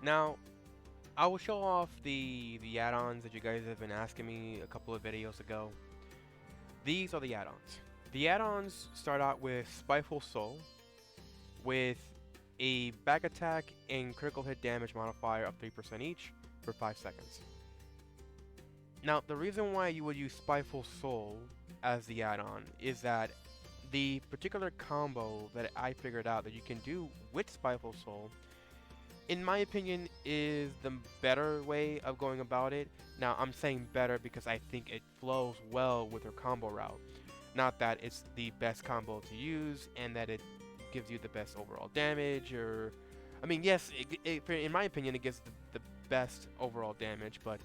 Now, I will show off the add-ons that you guys have been asking me a couple of videos ago. These are the add-ons. The add-ons start out with Spiteful Soul with a back attack and critical hit damage modifier of 3% each for 5 seconds. Now, the reason why you would use Spiteful Soul as the add-on is that the particular combo that I figured out that you can do with Spiteful Soul, in my opinion, is the better way of going about it. Now, I'm saying better because I think it flows well with her combo route. Not that it's the best combo to use and that it gives you the best overall damage, or I mean, yes, in my opinion, it gives the best overall damage, but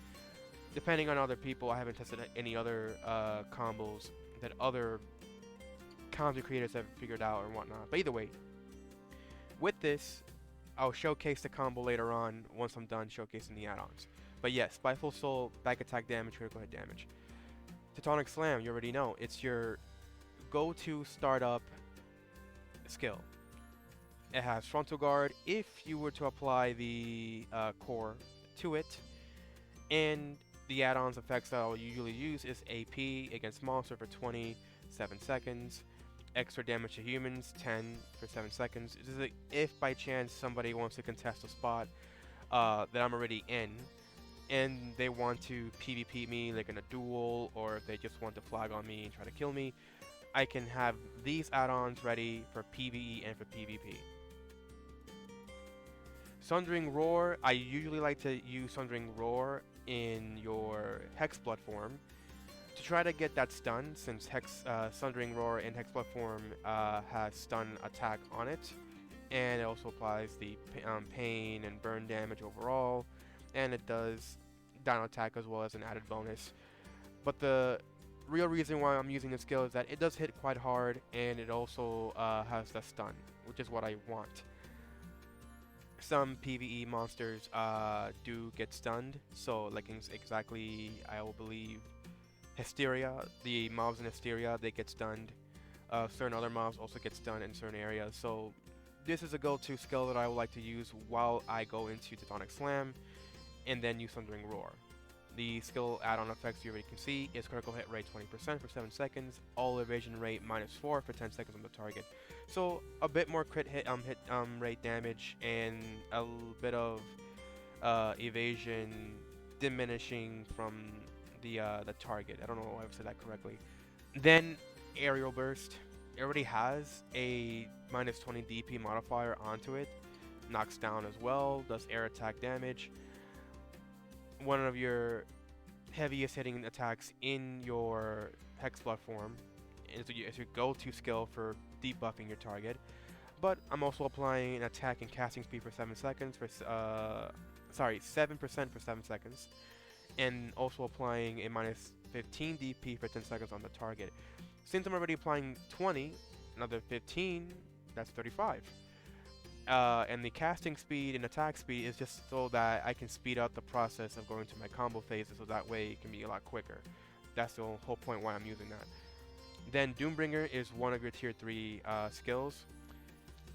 depending on other people, I haven't tested any other combos that other content creators have figured out or whatnot. But either way, with this, I'll showcase the combo later on once I'm done showcasing the add-ons. But yes, Spiteful Soul, back attack damage, critical hit damage. Tectonic Slam, you already know, it's your go-to startup skill. It has frontal guard if you were to apply the core to it, and the add-ons effects that I'll usually use is AP against monster for 27 seconds, extra damage to humans 10 for 7 seconds. This is like if by chance somebody wants to contest a spot that I'm already in, and they want to PvP me like in a duel, or if they just want to flag on me and try to kill me, I can have these add-ons ready for PvE and for PvP. Sundering Roar, I usually like to use Sundering Roar in your Hexblood form to try to get that stun, since Sundering Roar in Hexblood form has stun attack on it, and it also applies the pain and burn damage overall, and it does down attack as well as an added bonus. But the real reason why I'm using this skill is that it does hit quite hard, and it also has the stun, which is what I want. Some PvE monsters do get stunned, so like exactly, I will believe Hysteria, the mobs in Hysteria, they get stunned. Certain other mobs also get stunned in certain areas, so this is a go-to skill that I would like to use while I go into Tectonic Slam, and then use Thundering Roar. The skill add-on effects you already can see is critical hit rate 20% for 7 seconds, all evasion rate -4 for 10 seconds on the target. So a bit more crit hit rate damage, and a bit of evasion diminishing from the target. I don't know if I said that correctly. Then Aerial Burst. It already has a -20 DP modifier onto it. Knocks down as well, does air attack damage. One of your heaviest hitting attacks in your Hexblood form is your go-to skill for debuffing your target. But I'm also applying an attack and casting speed for 7 seconds for 7% for 7 seconds, and also applying a -15 DP for 10 seconds on the target. Since I'm already applying 20, another 15, that's 35. And the casting speed and attack speed is just so that I can speed up the process of going to my combo phases, so that way it can be a lot quicker. That's the whole point why I'm using that. Then Doombringer is one of your tier 3 skills.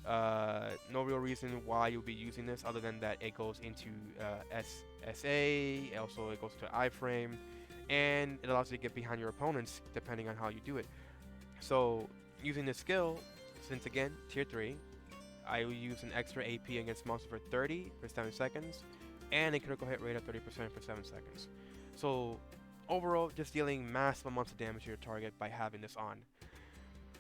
No real reason why you'll be using this other than that it goes into SA, also it goes to iframe, and it allows you to get behind your opponents depending on how you do it. So using this skill, since again, tier 3, I will use an extra AP against monster for 30 for 7 seconds, and a critical hit rate of 30% for 7 seconds. So overall, just dealing massive amounts of damage to your target by having this on.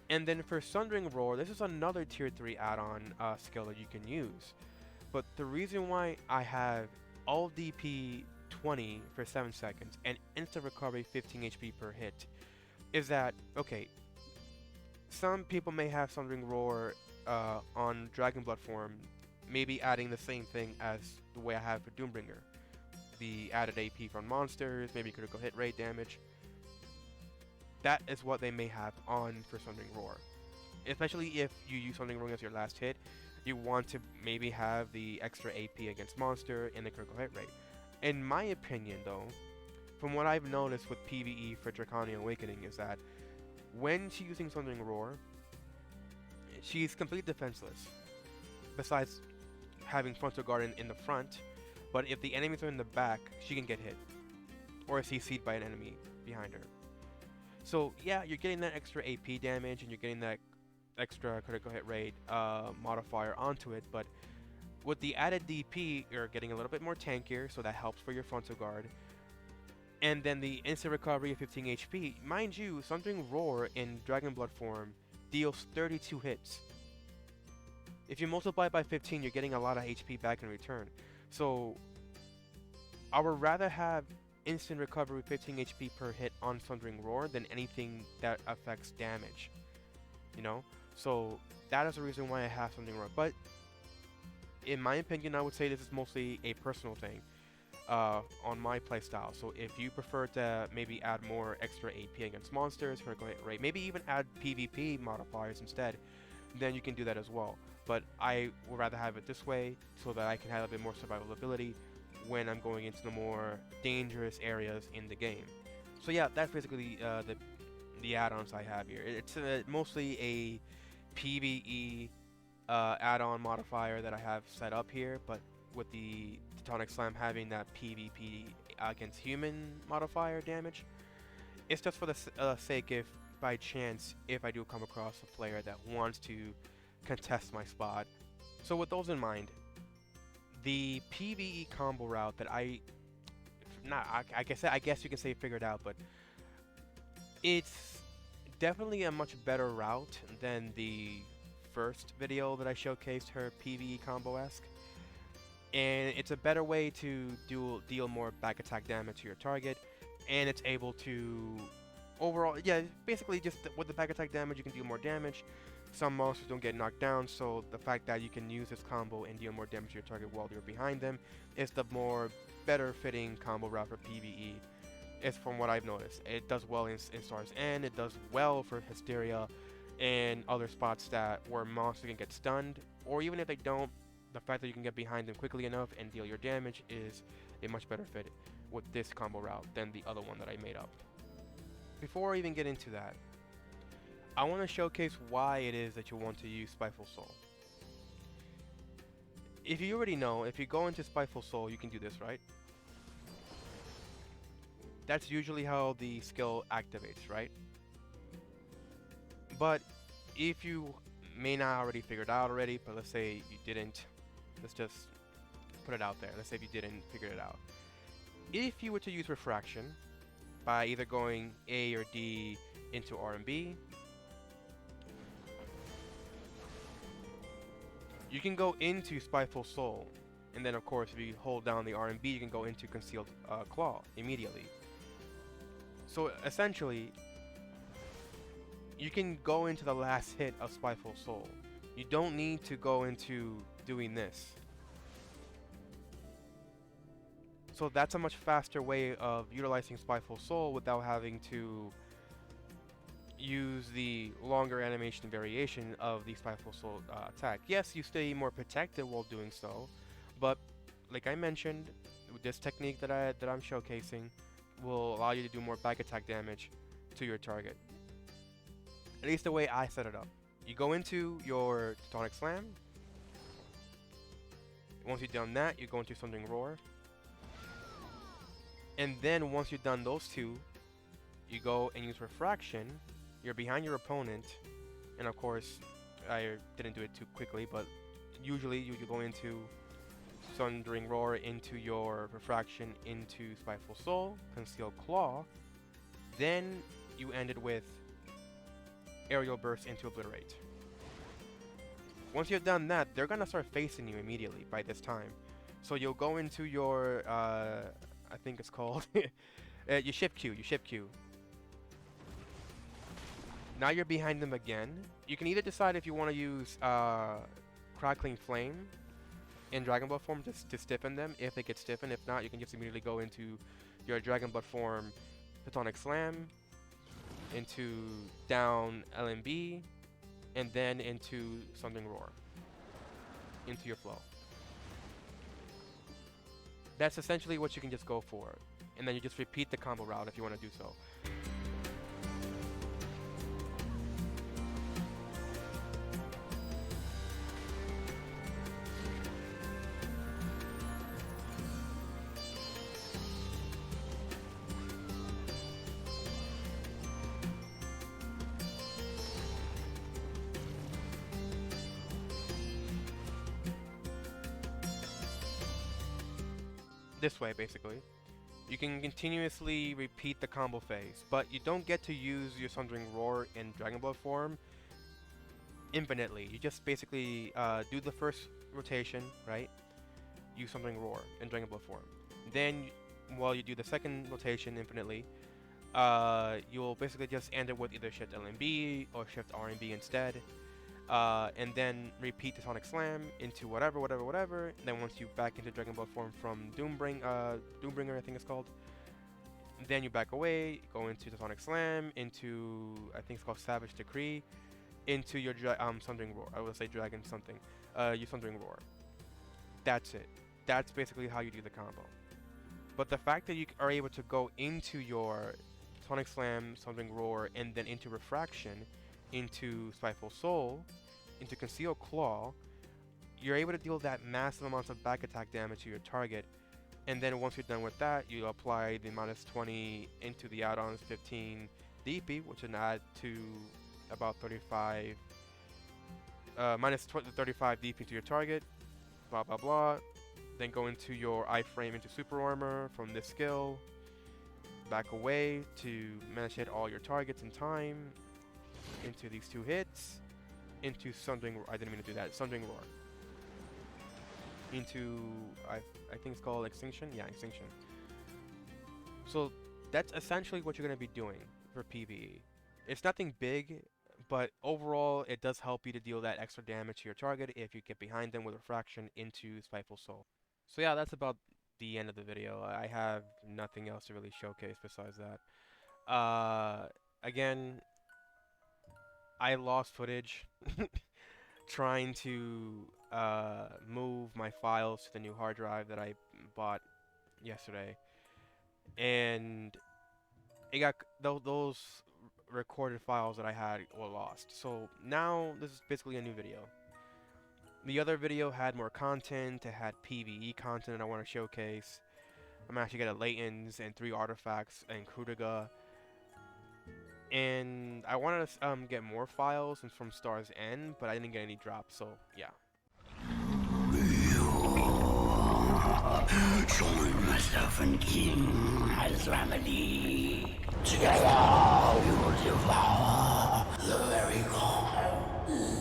And then for Sundering Roar, this is another tier 3 add-on skill that you can use. But the reason why I have all DP 20 for 7 seconds and instant recovery 15 HP per hit is that, okay, some people may have Sundering Roar on Dragon Blood form, maybe adding the same thing as the way I have for Doombringer. The added AP from monsters, maybe critical hit rate damage. That is what they may have on for Sundering Roar. Especially if you use Sundering Roar as your last hit, you want to maybe have the extra AP against monster and the critical hit rate. In my opinion though, from what I've noticed with PvE for Drakania Awakening is that when she's using Sundering Roar, she's completely defenseless. Besides having frontal guard in the front, but if the enemies are in the back, she can get hit or CC'd by an enemy behind her. So yeah, you're getting that extra AP damage and you're getting that extra critical hit rate modifier onto it, but with the added DP, you're getting a little bit more tankier, so that helps for your frontal guard. And then the instant recovery of 15 HP. Mind you, Sundering Roar in Dragon Blood form deals 32 hits. If you multiply by 15, you're getting a lot of HP back in return. So I would rather have instant recovery 15 HP per hit on Sundering Roar than anything that affects damage. You know? So that is the reason why I have Sundering Roar. But in my opinion, I would say this is mostly a personal thing on my playstyle. So if you prefer to maybe add more extra AP against monsters, critical hit rate, maybe even add PvP modifiers instead, then you can do that as well. But I would rather have it this way so that I can have a bit more survivability when I'm going into the more dangerous areas in the game. So yeah, that's basically the add-ons I have here. It's mostly a PvE add-on modifier that I have set up here, but with the Tectonic Slam having that PvP against human modifier damage, it's just for the sake if by chance if I do come across a player that wants to contest my spot. So with those in mind, the PVE combo route that I guess you can say figured out, but it's definitely a much better route than the first video that I showcased her PVE combo-esque, and it's a better way to deal more back attack damage to your target, and it's able to overall, yeah, basically just with the back attack damage you can deal more damage. Some monsters don't get knocked down, so the fact that you can use this combo and deal more damage to your target while you're behind them is the more better fitting combo route for PvE. It's from what I've noticed. It does well in Star's End, it does well for Hysteria and other spots that where monsters can get stunned, or even if they don't, the fact that you can get behind them quickly enough and deal your damage is a much better fit with this combo route than the other one that I made up. Before I even get into that, I want to showcase why it is that you want to use Spiteful Soul. If you already know, if you go into Spiteful Soul, you can do this, right? That's usually how the skill activates, right? But if you may not already figured out already, but let's say you didn't, let's just put it out there. Let's say if you didn't figure it out. If you were to use Refraction by either going A or D into R and B, you can go into Spiteful Soul, and then of course if you hold down the R and B, you can go into Concealed Claw immediately. So essentially, you can go into the last hit of Spiteful Soul. You don't need to go into doing this. So that's a much faster way of utilizing Spiteful Soul without having to use the longer animation variation of the Spiteful Soul attack. Yes, you stay more protected while doing so, but like I mentioned, with this technique that I'm showcasing will allow you to do more back attack damage to your target. At least the way I set it up. You go into your Tectonic Slam. Once you've done that, you go into Sundering Roar. And then once you've done those two, you go and use Refraction. You're behind your opponent, and of course, I didn't do it too quickly, but usually you go into Sundering Roar, into your Refraction, into Spiteful Soul, Concealed Claw, then you ended with Aerial Burst into Obliterate. Once you've done that, they're gonna start facing you immediately by this time. So you'll go into your, I think it's called, your Shift Q, Now you're behind them again. You can either decide if you want to use Crackling Flame in Dragon Blood form to stiffen them if they get stiffened. If not, you can just immediately go into your Dragon Blood form Tectonic Slam, into down LMB, and then into Sundering Roar, into your flow. That's essentially what you can just go for, and then you just repeat the combo route if you want to do so. this way basically. You can continuously repeat the combo phase, but you don't get to use your Sundering Roar in Dragon Blood form infinitely. You just basically do the first rotation, right? Use Sundering Roar in Dragon Blood form. Then, while you do the second rotation infinitely, you'll basically just end it with either Shift LMB or Shift RMB instead. And then repeat the Sonic Slam into whatever. Then once you back into Dragon Ball form from Doombringer, I think it's called. Then you back away, go into the Sonic Slam, into, I think it's called Savage Decree, into your Sundering Roar. I would say Dragon something. Your Sundering Roar. That's it. That's basically how you do the combo. But the fact that you are able to go into your Sonic Slam, Sundering Roar, and then into Refraction, into Spiteful Soul, into Conceal Claw, you're able to deal that massive amounts of back attack damage to your target, and then once you're done with that, you apply the minus 20 into the add-ons 15 DP, which would add to about 35, minus 35 DP to your target, blah blah blah. Then go into your iframe into Super Armor from this skill, back away to manage to hit all your targets in time, into these 2 hits, into Sundering, I didn't mean to do that, Sundering Roar. Into, I think it's called Extinction? Yeah, Extinction. So that's essentially what you're going to be doing for PvE. It's nothing big, but overall it does help you to deal that extra damage to your target if you get behind them with Refraction into Spiteful Soul. So yeah, that's about the end of the video. I have nothing else to really showcase besides that. Again, I lost footage trying to move my files to the new hard drive that I bought yesterday, and it got those recorded files that I had were lost. So now this is basically a new video. The other video had more content. It had PvE content I want to showcase. I'm actually gonna Layton's and 3 artifacts and Krudiga. And I wanted to get more files from Star's End, but I didn't get any drops, so yeah. Join myself and King as remedy. Together we will devour the very core.